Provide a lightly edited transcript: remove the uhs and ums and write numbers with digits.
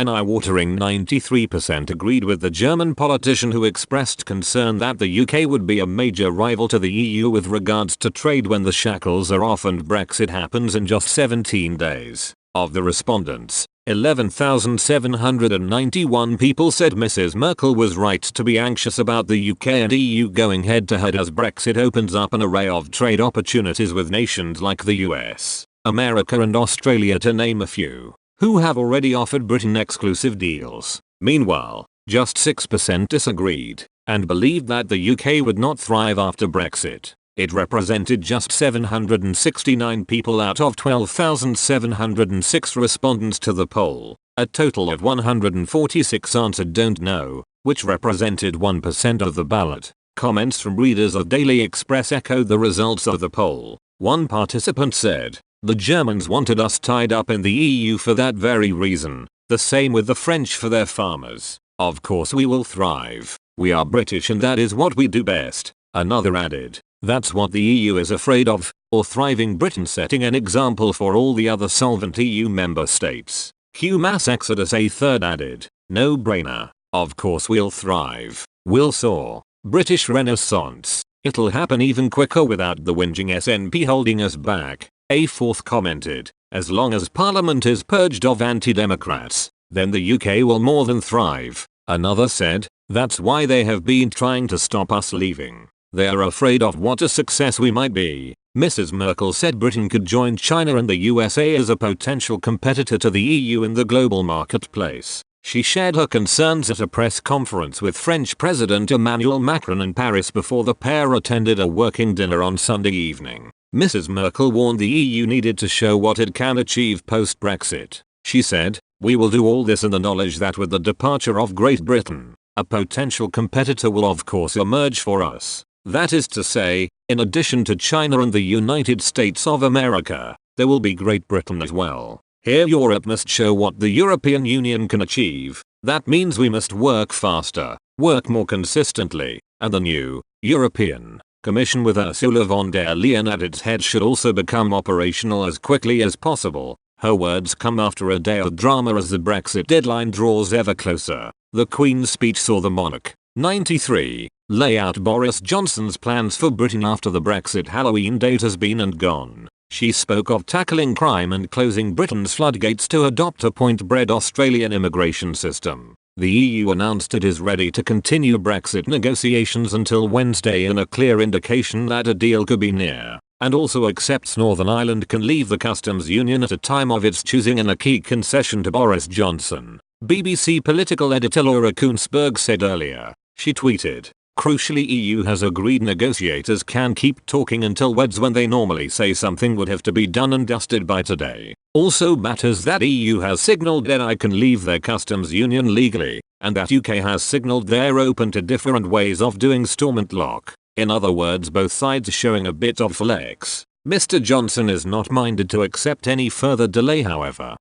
An eye-watering 93% agreed with the German politician who expressed concern that the UK would be a major rival to the EU with regards to trade when the shackles are off and Brexit happens in just 17 days. Of the respondents, 11,791 people said Mrs. Merkel was right to be anxious about the UK and EU going head to head as Brexit opens up an array of trade opportunities with nations like the US, America and Australia to name a few, who have already offered Britain exclusive deals. Meanwhile, just 6% disagreed and believed that the UK would not thrive after Brexit. It represented just 769 people out of 12,706 respondents to the poll. A total of 146 answered don't know, which represented 1% of the ballot. Comments from readers of Daily Express echoed the results of the poll. One participant said, "The Germans wanted us tied up in the EU for that very reason. The same with the French for their farmers. Of course we will thrive. We are British and that is what we do best." Another added, "That's what the EU is afraid of, or thriving Britain setting an example for all the other solvent EU member states. Cue mass exodus." A third added, "No brainer. Of course we'll thrive. We'll soar. British Renaissance. It'll happen even quicker without the whinging SNP holding us back." A fourth commented, "As long as Parliament is purged of anti-democrats, then the UK will more than thrive." Another said, "That's why they have been trying to stop us leaving. They are afraid of what a success we might be." Mrs. Merkel said Britain could join China and the USA as a potential competitor to the EU in the global marketplace. She shared her concerns at a press conference with French President Emmanuel Macron in Paris before the pair attended a working dinner on Sunday evening. Mrs. Merkel warned the EU needed to show what it can achieve post-Brexit. She said, "We will do all this in the knowledge that with the departure of Great Britain, a potential competitor will of course emerge for us. That is to say, in addition to China and the United States of America, there will be Great Britain as well. Here Europe must show what the European Union can achieve. That means we must work faster, work more consistently, and the new European Commission with Ursula von der Leyen at its head should also become operational as quickly as possible." Her words come after a day of drama as the Brexit deadline draws ever closer. The Queen's speech saw the monarch, 93, lay out Boris Johnson's plans for Britain after the Brexit Halloween date has been and gone. She spoke of tackling crime and closing Britain's floodgates to adopt a point-bred Australian immigration system. The EU announced it is ready to continue Brexit negotiations until Wednesday in a clear indication that a deal could be near, and also accepts Northern Ireland can leave the customs union at a time of its choosing in a key concession to Boris Johnson. BBC political editor Laura Koonsberg said earlier. She tweeted, "Crucially EU has agreed negotiators can keep talking until Weds when they normally say something would have to be done and dusted by today. Also matters that EU has signalled that I can leave their customs union legally, and that UK has signalled they're open to different ways of doing Stormont Lock. In other words, both sides showing a bit of flex." Mr. Johnson is not minded to accept any further delay however.